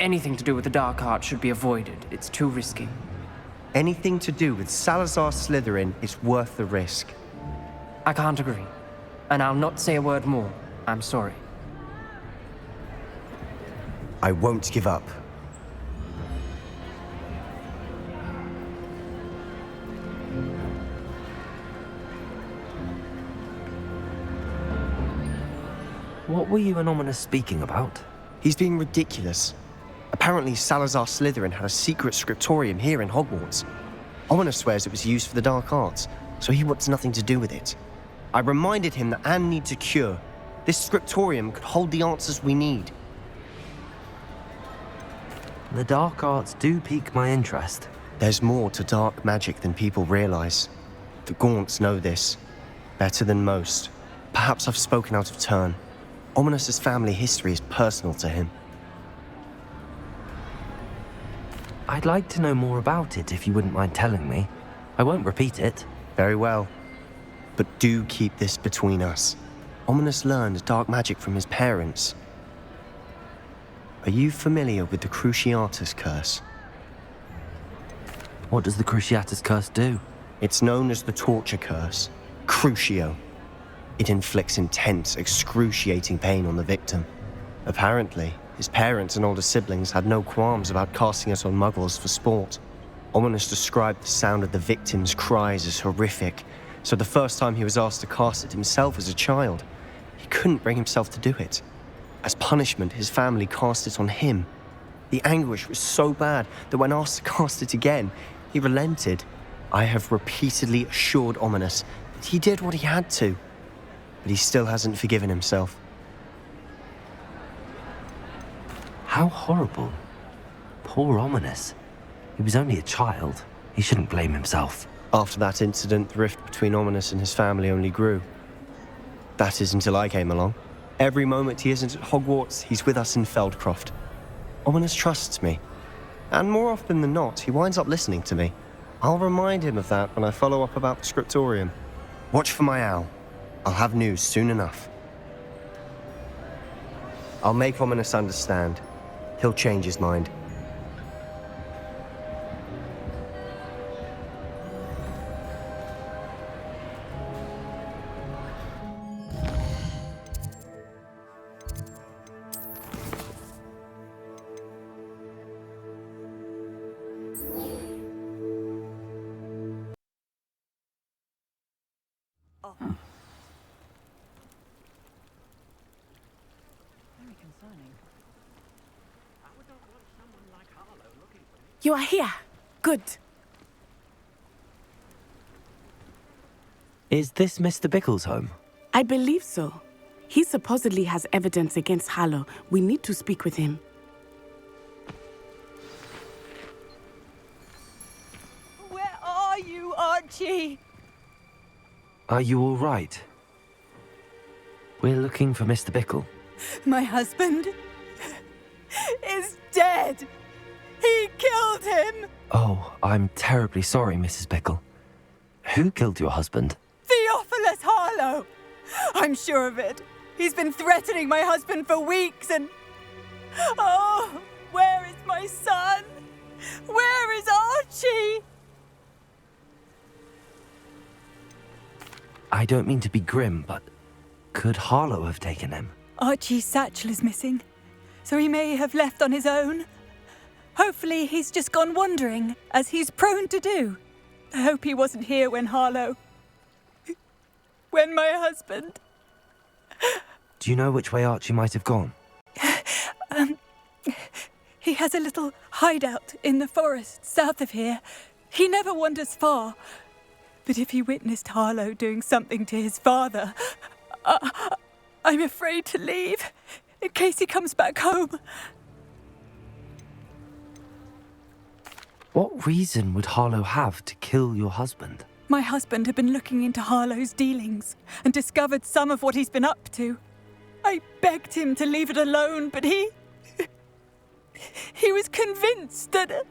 anything to do with the Dark Arts should be avoided. It's too risky. Anything to do with Salazar Slytherin is worth the risk. I can't agree. And I'll not say a word more. I'm sorry. I won't give up. What were you and Ominous speaking about? He's being ridiculous. Apparently, Salazar Slytherin had a secret scriptorium here in Hogwarts. Ominous swears it was used for the Dark Arts, so he wants nothing to do with it. I reminded him that Anne needs a cure. This scriptorium could hold the answers we need. The Dark Arts do pique my interest. There's more to dark magic than people realize. The Gaunts know this. Better than most. Perhaps I've spoken out of turn. Ominous's family history is personal to him. I'd like to know more about it if you wouldn't mind telling me. I won't repeat it. Very well. But do keep this between us. Ominous learned dark magic from his parents. Are you familiar with the Cruciatus Curse? What does the Cruciatus Curse do? It's known as the Torture Curse. Crucio. It inflicts intense, excruciating pain on the victim. Apparently, his parents and older siblings had no qualms about casting it on muggles for sport. Ominous described the sound of the victim's cries as horrific, so the first time he was asked to cast it himself as a child, he couldn't bring himself to do it. As punishment, his family cast it on him. The anguish was so bad that when asked to cast it again, he relented. I have repeatedly assured Ominous that he did what he had to, but he still hasn't forgiven himself. How horrible. Poor Ominous. He was only a child. He shouldn't blame himself. After that incident, the rift between Ominous and his family only grew. That is until I came along. Every moment he isn't at Hogwarts, he's with us in Feldcroft. Ominous trusts me. And more often than not, he winds up listening to me. I'll remind him of that when I follow up about the scriptorium. Watch for my owl. I'll have news soon enough. I'll make Ominous understand. He'll change his mind. You are here. Good. Is this Mr. Bickle's home? I believe so. He supposedly has evidence against Harlow. We need to speak with him. Where are you, Archie? Are you all right? We're looking for Mr. Bickle. My husband is dead. He killed him! Oh, I'm terribly sorry, Mrs. Bickle. Who killed your husband? Theophilus Harlow! I'm sure of it. He's been threatening my husband for weeks and... Oh, where is my son? Where is Archie? I don't mean to be grim, but could Harlow have taken him? Archie's satchel is missing, so he may have left on his own. Hopefully he's just gone wandering, as he's prone to do. I hope he wasn't here when my husband... Do you know which way Archie might have gone? He has a little hideout in the forest south of here. He never wanders far. But if he witnessed Harlow doing something to his father, I'm afraid to leave, in case he comes back home. What reason would Harlow have to kill your husband? My husband had been looking into Harlow's dealings and discovered some of what he's been up to. I begged him to leave it alone, but he was convinced that...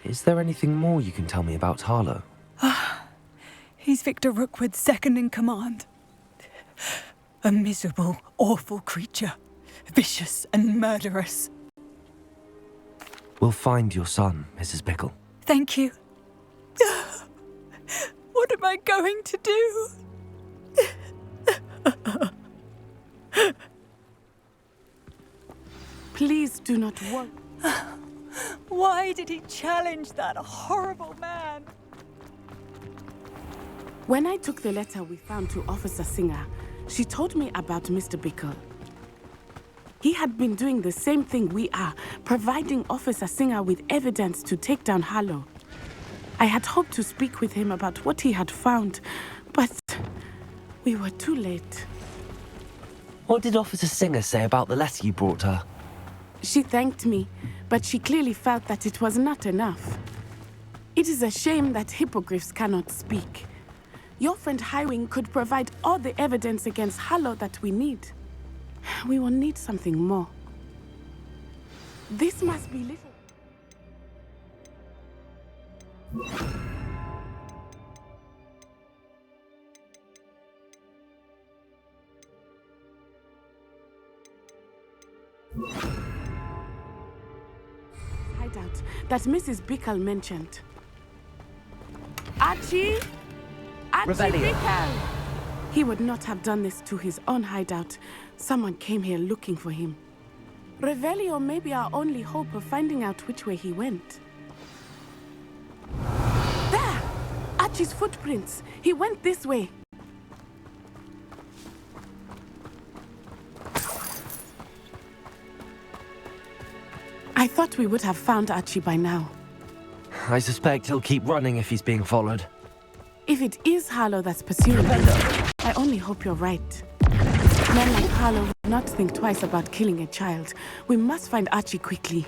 Is there anything more you can tell me about Harlow? He's Victor Rookwood's second in command. A miserable, awful creature. Vicious and murderous. We'll find your son, Mrs. Bickle. Thank you. What am I going to do? Please do not worry. Why did he challenge that horrible man? When I took the letter we found to Officer Singer, she told me about Mr. Bickle. He had been doing the same thing we are, providing Officer Singer with evidence to take down Harlow. I had hoped to speak with him about what he had found, but we were too late. What did Officer Singer say about the letter you brought her? She thanked me, but she clearly felt that it was not enough. It is a shame that hippogriffs cannot speak. Your friend Highwing could provide all the evidence against Harlow that we need. We will need something more. This must be little. Hideout that Mrs. Bickle mentioned. Archie! Archie Revelio. Bickle! He would not have done this to his own hideout. Someone came here looking for him. Revelio may be our only hope of finding out which way he went. There! Archie's footprints. He went this way. I thought we would have found Archie by now. I suspect he'll keep running if he's being followed. If it is Harlow that's pursuing him, I only hope you're right. Men like Harlow would not think twice about killing a child. We must find Archie quickly.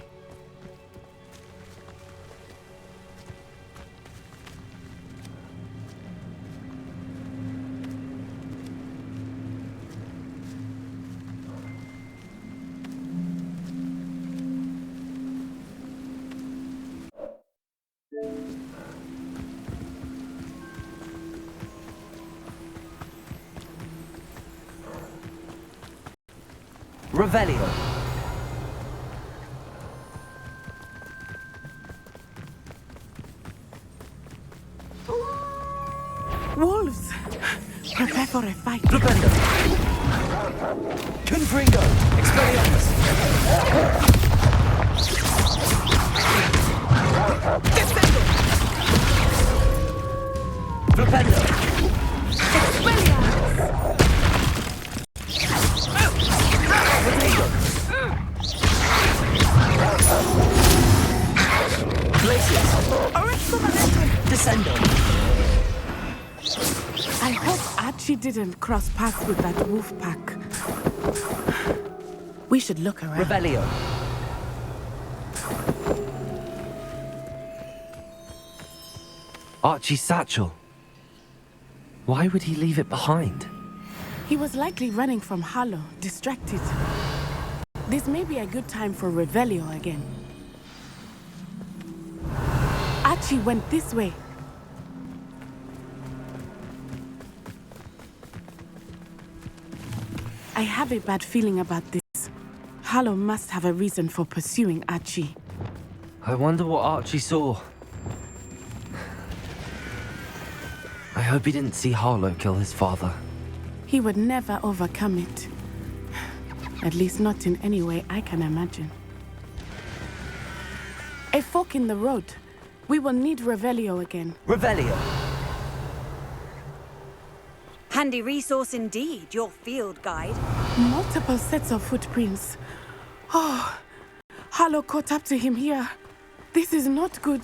Revelio. Wolves! Prepare for a fight. Flipendo. Confringo. Expelliarmus. Descendo. Flipendo. Expelliarmus! Descendo. I hope Archie didn't cross paths with that wolf pack. We should look around. Revelio. Archie's satchel. Why would he leave it behind? He was likely running from Harlow, distracted. This may be a good time for Revelio again. Archie went this way. I have a bad feeling about this. Harlow must have a reason for pursuing Archie. I wonder what Archie saw. I hope he didn't see Harlow kill his father. He would never overcome it. At least not in any way I can imagine. A fork in the road. We will need Revelio again. Revelio. Handy resource indeed, your field guide. Multiple sets of footprints. Oh, Harlow caught up to him here. This is not good.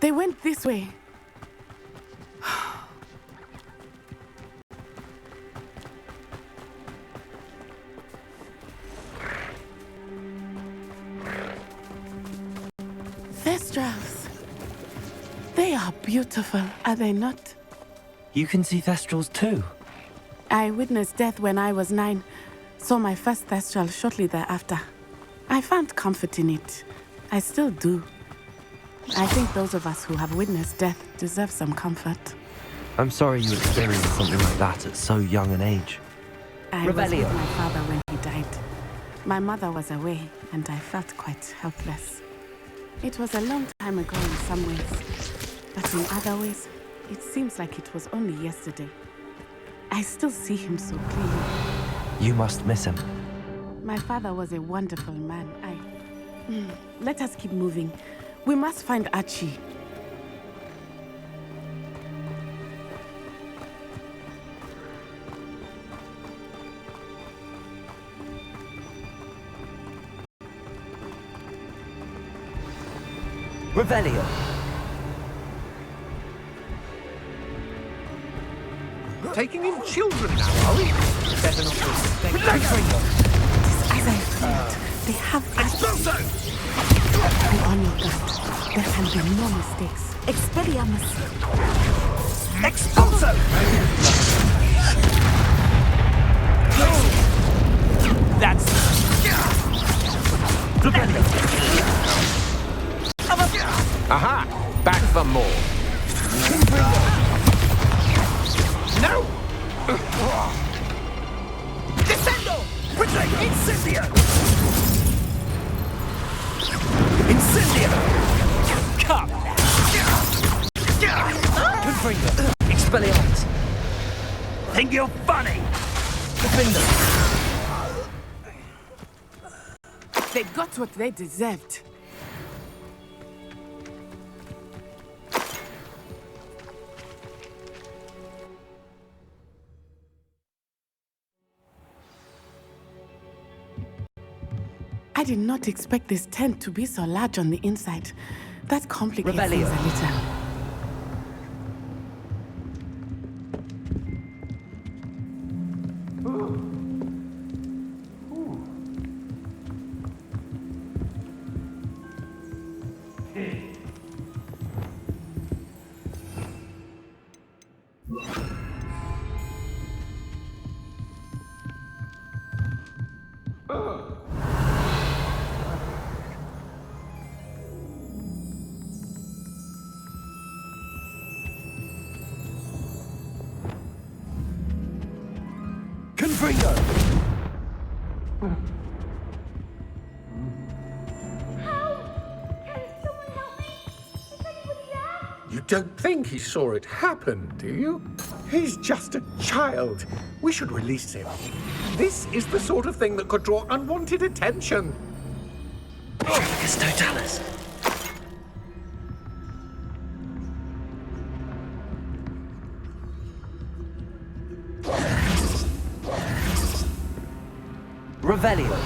They went this way. Thestrals. They are beautiful, are they not? You can see Thestrals too. I witnessed death when I was 9. Saw my first Thestral shortly thereafter. I found comfort in it. I still do. I think those of us who have witnessed death deserve some comfort. I'm sorry you experienced something like that at so young an age. I was Revelio. with my father when he died. My mother was away, and I felt quite helpless. It was a long time ago in some ways, but in other ways, it seems like it was only yesterday. I still see him so clearly. You must miss him. My father was a wonderful man. Let us keep moving. We must find Archie. Revelio. Taking in children now, are we? Better not mistake. As I thought, they have Archie. Be on your guard. There can be no mistakes. Expelliarmus. Expulso! That's... Aha! Back for more. No! Descendo! Incendio! Incendio! Come! Confringo! Expelliarmus! Think you're funny? Defender! They got what they deserved. I did not expect this tent to be so large on the inside. That complicates things a little. Confringo! You don't think he saw it happen, do you? He's just a child. We should release him. This is the sort of thing that could draw unwanted attention. Tricus totalis. Revelio.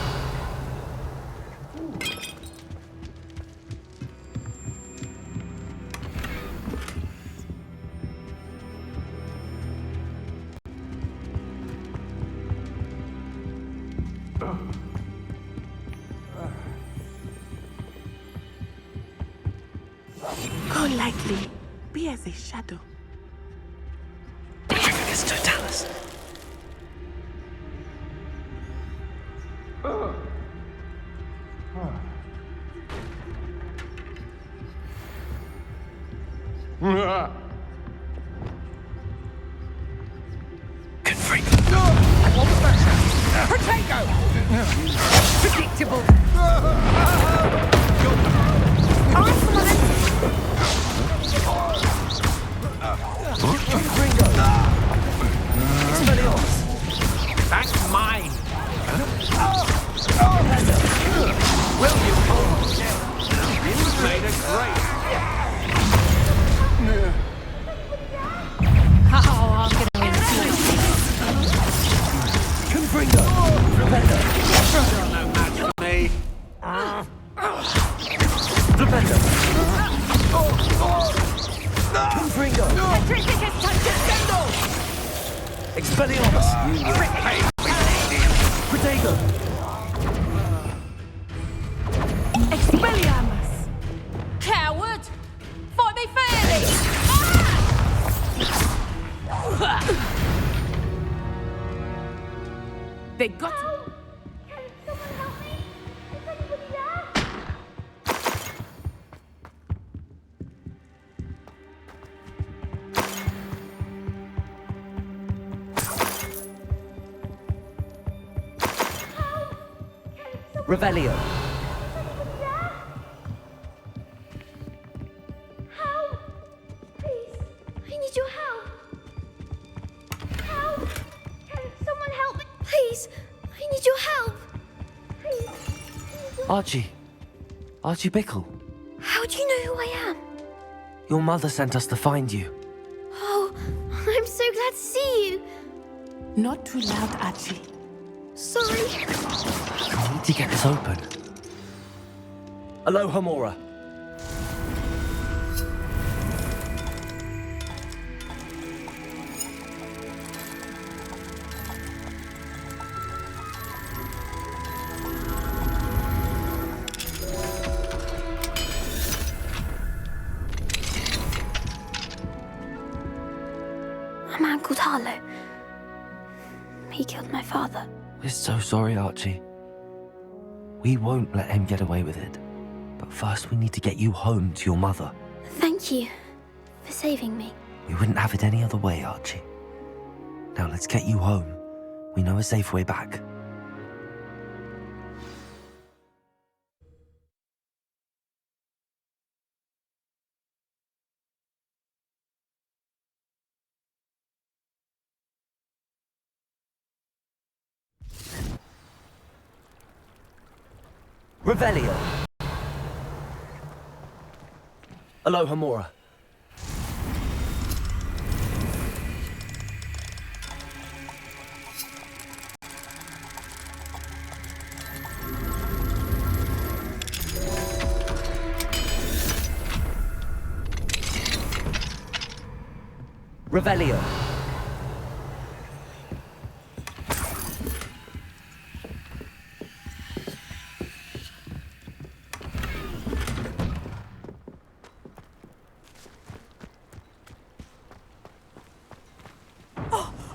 Go lightly. Be as a shadow. Tricus totalis. Confringo. What was that? Potato! Predictable. That's mine! Will you hold? You made a great... Oh, I'm gonna Confringo. Revelio. No match for me. Revelio. Confringo. Expelliarmus. Protego. Expelliarmus! Coward! Fight me fairly! They got Revelio. Help! Please, I need your help. Help! Can someone help me? Please, I need your help. Please. Archie. Archie Bickle. How do you know who I am? Your mother sent us to find you. Oh, I'm so glad to see you. Not too loud, Archie. Sorry. We need to get this open. Aloha Mora. A man called Harlow. He killed my father. We're so sorry, Archie. We won't let him get away with it. But first we need to get you home to your mother. Thank you for saving me. We wouldn't have it any other way, Archie. Now let's get you home. We know a safe way back. Revelio. Aloha Mora. Revelio.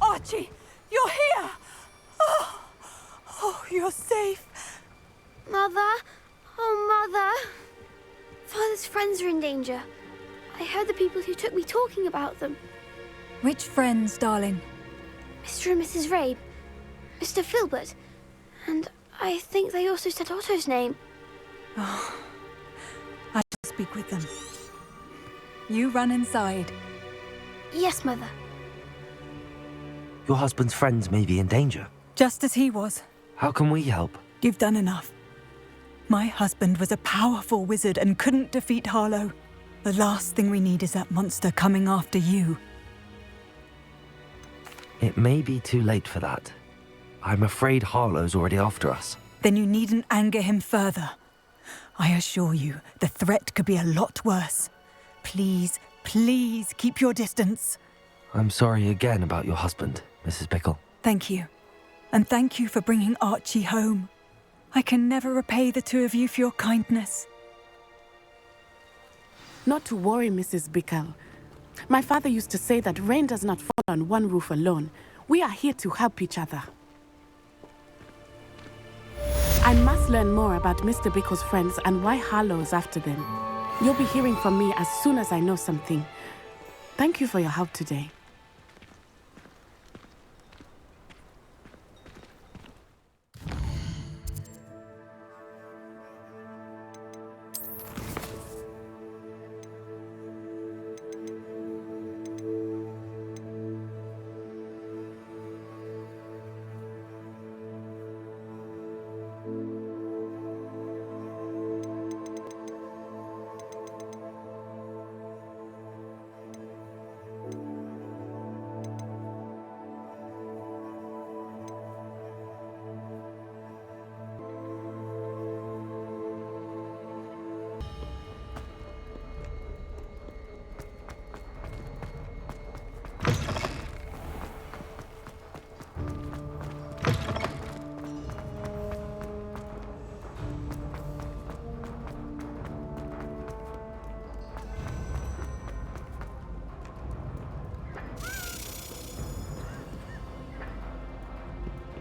Archie, you're here! Oh, you're safe. Mother? Oh, Mother. Father's friends are in danger. I heard the people who took me talking about them. Which friends, darling? Mr. and Mrs. Rabe, Mr. Filbert, and I think they also said Otto's name. I shall speak with them. You run inside. Yes, Mother. Your husband's friends may be in danger. Just as he was. How can we help? You've done enough. My husband was a powerful wizard and couldn't defeat Harlow. The last thing we need is that monster coming after you. It may be too late for that. I'm afraid Harlow's already after us. Then you needn't anger him further. I assure you, the threat could be a lot worse. Please, please keep your distance. I'm sorry again about your husband, Mrs. Bickle. Thank you. And thank you for bringing Archie home. I can never repay the two of you for your kindness. Not to worry, Mrs. Bickle. My father used to say that rain does not fall on one roof alone. We are here to help each other. I must learn more about Mr. Bickle's friends and why Harlow is after them. You'll be hearing from me as soon as I know something. Thank you for your help today.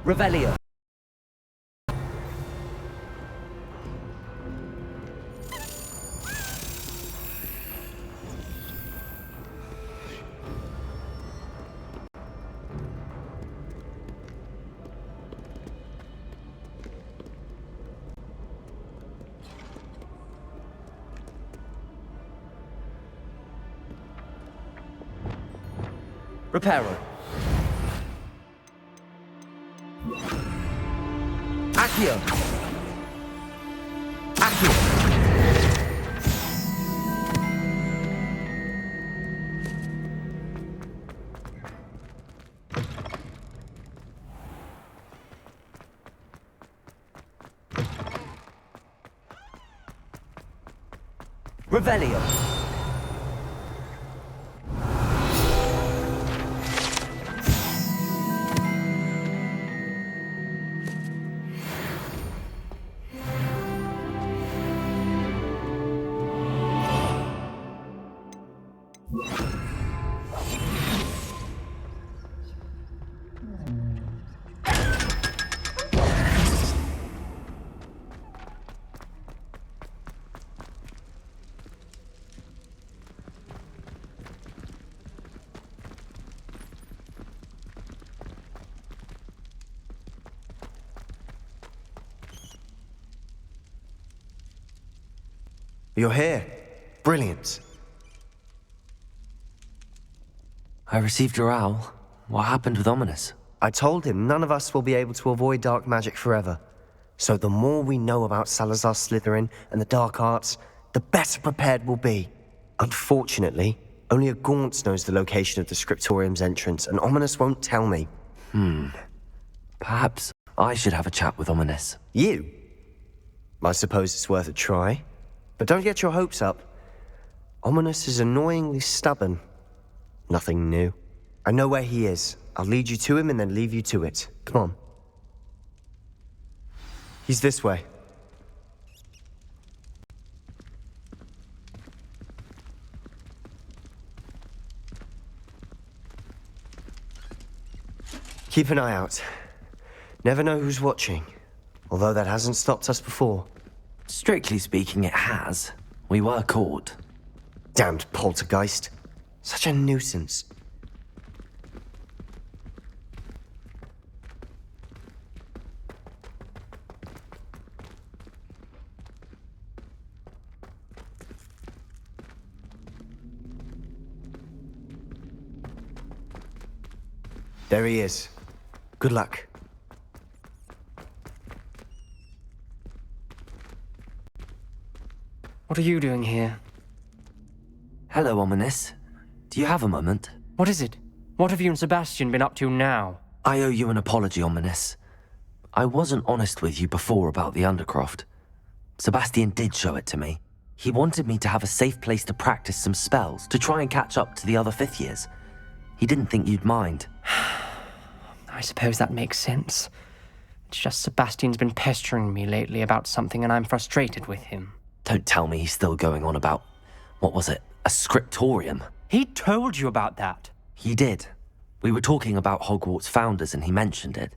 Revelio. Reparo. Accio. Accio. Revelio. You're here. Brilliant. I received your owl. What happened with Ominous? I told him none of us will be able to avoid dark magic forever. So the more we know about Salazar Slytherin and the dark arts, the better prepared we'll be. Unfortunately, only a Gaunt knows the location of the Scriptorium's entrance, and Ominous won't tell me. Perhaps I should have a chat with Ominous. You? I suppose it's worth a try. But don't get your hopes up. Ominous is annoyingly stubborn. Nothing new. I know where he is. I'll lead you to him and then leave you to it. Come on. He's this way. Keep an eye out. Never know who's watching. Although that hasn't stopped us before. Strictly speaking, it has. We were caught. Damned poltergeist. Such a nuisance. There he is. Good luck. What are you doing here? Hello, Ominous. Do you have a moment? What is it? What have you and Sebastian been up to now? I owe you an apology, Ominous. I wasn't honest with you before about the Undercroft. Sebastian did show it to me. He wanted me to have a safe place to practice some spells, to try and catch up to the other fifth years. He didn't think you'd mind. I suppose that makes sense. It's just Sebastian's been pestering me lately about something and I'm frustrated with him. Don't tell me he's still going on about, what was it, a scriptorium? He told you about that. He did. We were talking about Hogwarts founders and he mentioned it.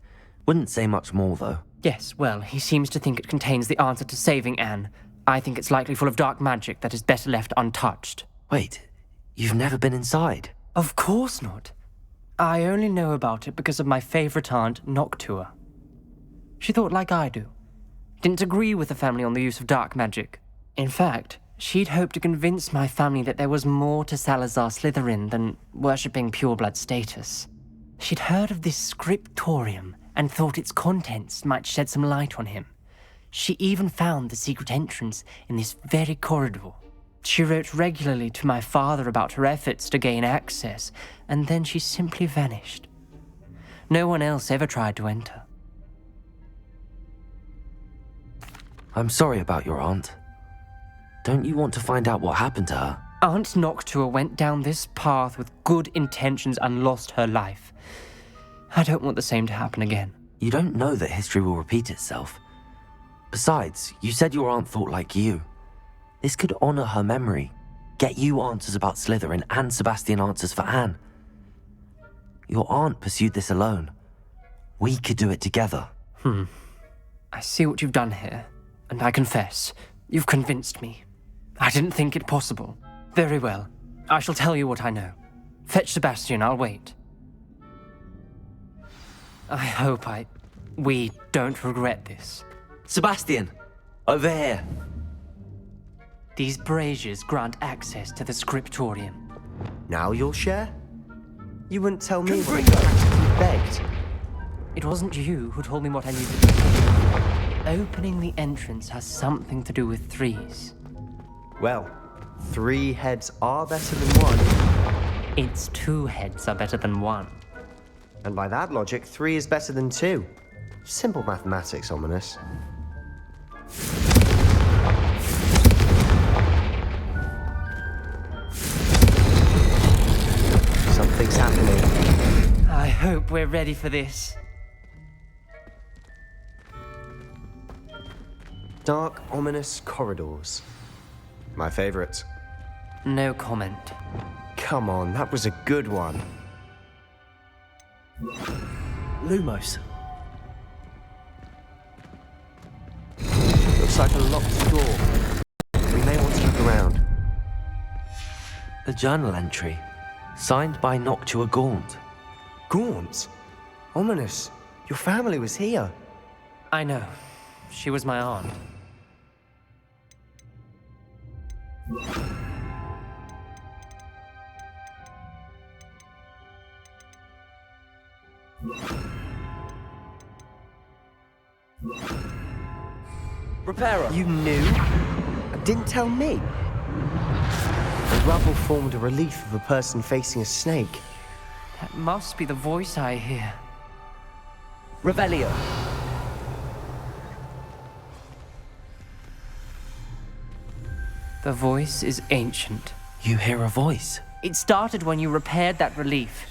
Wouldn't say much more, though. Yes, well, he seems to think it contains the answer to saving Anne. I think it's likely full of dark magic that is better left untouched. Wait, you've never been inside? Of course not. I only know about it because of my favorite aunt, Noctua. She thought like I do. Didn't agree with the family on the use of dark magic. In fact, she'd hoped to convince my family that there was more to Salazar Slytherin than worshipping pureblood status. She'd heard of this scriptorium and thought its contents might shed some light on him. She even found the secret entrance in this very corridor. She wrote regularly to my father about her efforts to gain access, and then she simply vanished. No one else ever tried to enter. I'm sorry about your aunt. Don't you want to find out what happened to her? Aunt Noctua went down this path with good intentions and lost her life. I don't want the same to happen again. You don't know that history will repeat itself. Besides, you said your aunt thought like you. This could honor her memory, get you answers about Slytherin and Sebastian answers for Anne. Your aunt pursued this alone. We could do it together. I see what you've done here, and I confess, you've convinced me. I didn't think it possible. Very well. I shall tell you what I know. Fetch Sebastian, I'll wait. I hope we don't regret this. Sebastian! Over here! These braziers grant access to the scriptorium. Now you'll share? You wouldn't tell me what you practically begged. It wasn't you who told me what I needed to do. Opening the entrance has something to do with threes. Well, 3 heads are better than 1. It's 2 heads are better than 1. And by that logic, 3 is better than 2. Simple mathematics, Ominous. Something's happening. I hope we're ready for this. Dark, ominous corridors. My favorite. No comment. Come on, that was a good one. Lumos. Looks like a locked door. We may want to look around. A journal entry, signed by Noctua Gaunt. Gaunt? Ominous. Your family was here. I know. She was my aunt. Repairer. You knew? And didn't tell me? The rubble formed a relief of a person facing a snake. That must be the voice I hear. Revelio. The voice is ancient. You hear a voice. It started when you repaired that relief.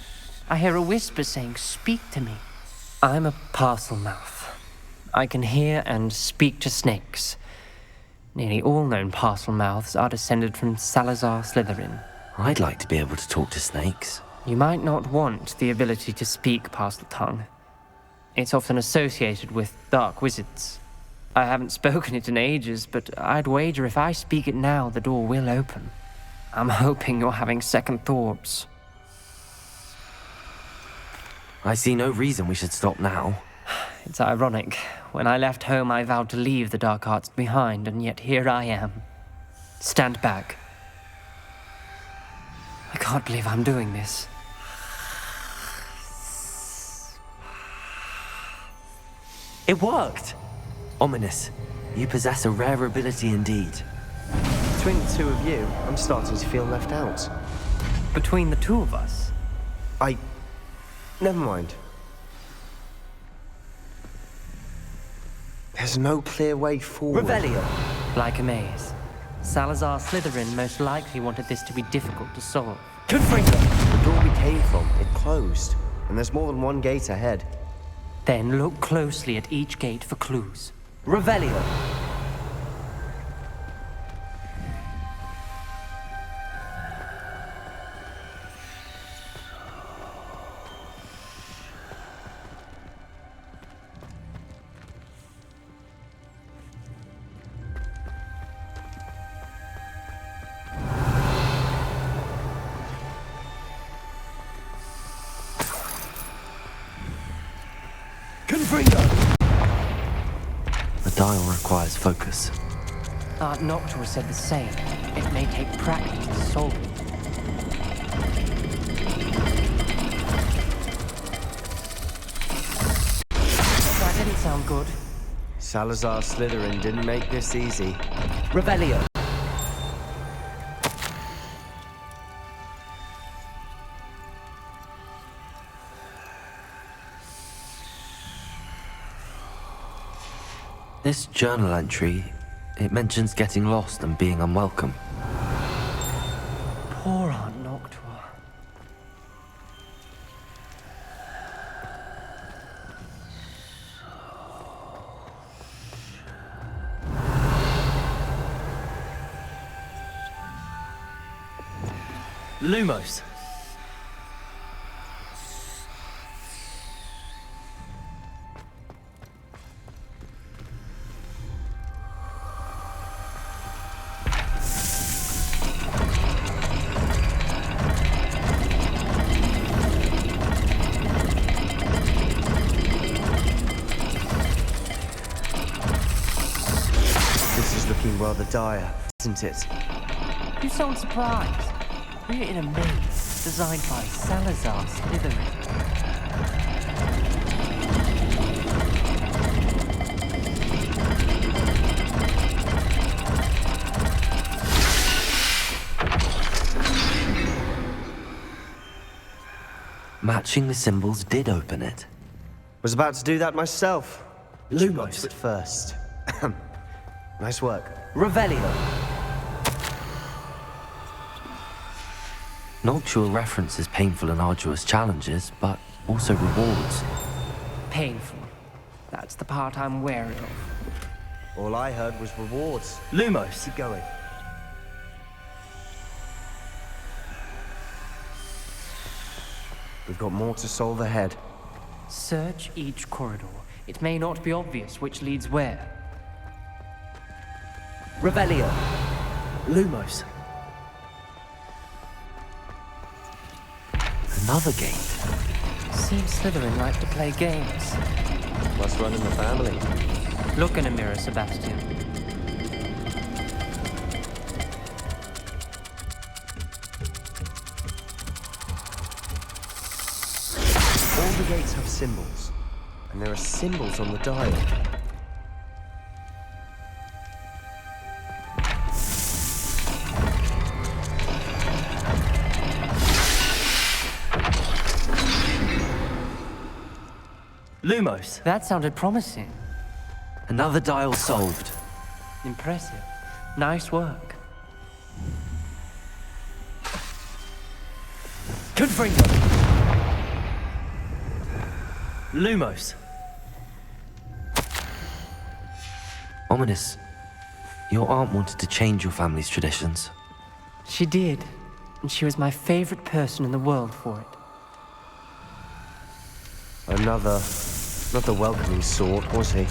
I hear a whisper saying, "Speak to me." I'm a parcel mouth. I can hear and speak to snakes. Nearly all known parcel mouths are descended from Salazar Slytherin. I'd like to be able to talk to snakes. You might not want the ability to speak parcel tongue. It's often associated with dark wizards. I haven't spoken it in ages, but I'd wager if I speak it now, the door will open. I'm hoping you're having second thoughts. I see no reason we should stop now. It's ironic. When I left home, I vowed to leave the dark arts behind, and yet here I am. Stand back. I can't believe I'm doing this. It worked! Ominous, you possess a rare ability indeed. Between the 2 of you, I'm starting to feel left out. Between the 2 of us, Never mind. There's no clear way forward. Revelio. like a maze. Salazar Slytherin most likely wanted this to be difficult to solve. Confringo. The door we came from, it closed. And there's more than one gate ahead. Then look closely at each gate for clues. Revelio. The dial requires focus. Aunt Noctua said the same. It may take practice to solve it. That didn't sound good. Salazar Slytherin didn't make this easy. Revelio. This journal entry, it mentions getting lost and being unwelcome. Poor Aunt Noctua. Lumos. This is looking rather dire, isn't it? You sound surprised. We're in a maze. designed by Salazar Slytherin. Matching the symbols did open it. Was about to do that myself. Lumos. But first. Nice work. Revelio. Noctua references painful and arduous challenges, but also rewards. Painful. That's the part I'm wary of. All I heard was rewards. Lumos. Keep going. We've got more to solve ahead. Search each corridor. It may not be obvious which leads where. Revelio. Lumos. Another gate. Seems Slytherin like to play games. Must run in the family. Look in a mirror, Sebastian. All the gates have symbols, and there are symbols on the dial. Lumos. That sounded promising. Another dial solved. Impressive. Nice work. Confringo. Lumos. Ominous. Your aunt wanted to change your family's traditions. She did, and she was my favorite person in the world for it. Another, not the welcoming sort, was he?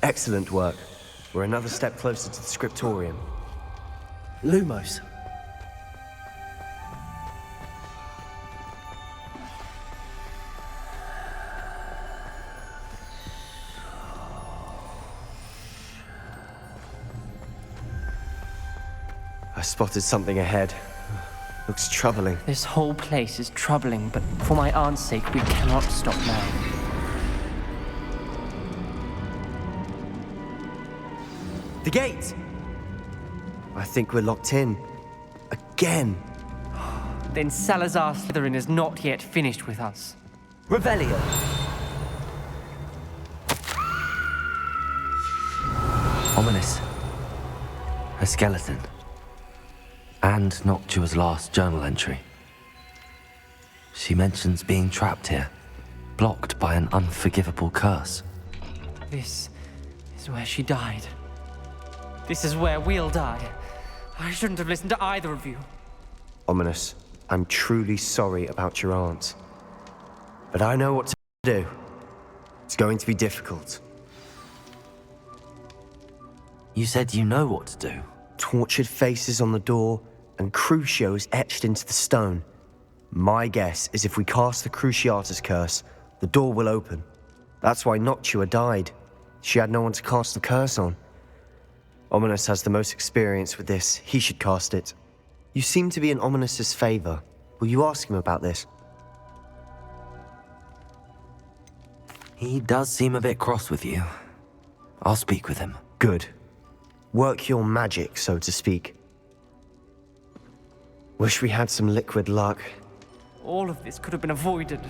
Excellent work. We're another step closer to the scriptorium. Lumos. I spotted something ahead. Looks troubling. This whole place is troubling, but for my aunt's sake, we cannot stop now. The gate! I think we're locked in. Again. Then Salazar Slytherin is not yet finished with us. Revelio. Ominous. A skeleton. And Noctua's last journal entry. She mentions being trapped here, blocked by an unforgivable curse. This is where she died. This is where we'll die. I shouldn't have listened to either of you. Ominous, I'm truly sorry about your aunt. But I know what to do. It's going to be difficult. You said you know what to do. Tortured faces on the door and Crucios etched into the stone. My guess is if we cast the Cruciatus curse, the door will open. That's why Noctua died. She had no one to cast the curse on. Ominous has the most experience with this. He should cast it. You seem to be in Ominous's favor. Will you ask him about this? He does seem a bit cross with you. I'll speak with him. Good. Work your magic, so to speak. Wish we had some liquid luck. All of this could have been avoided.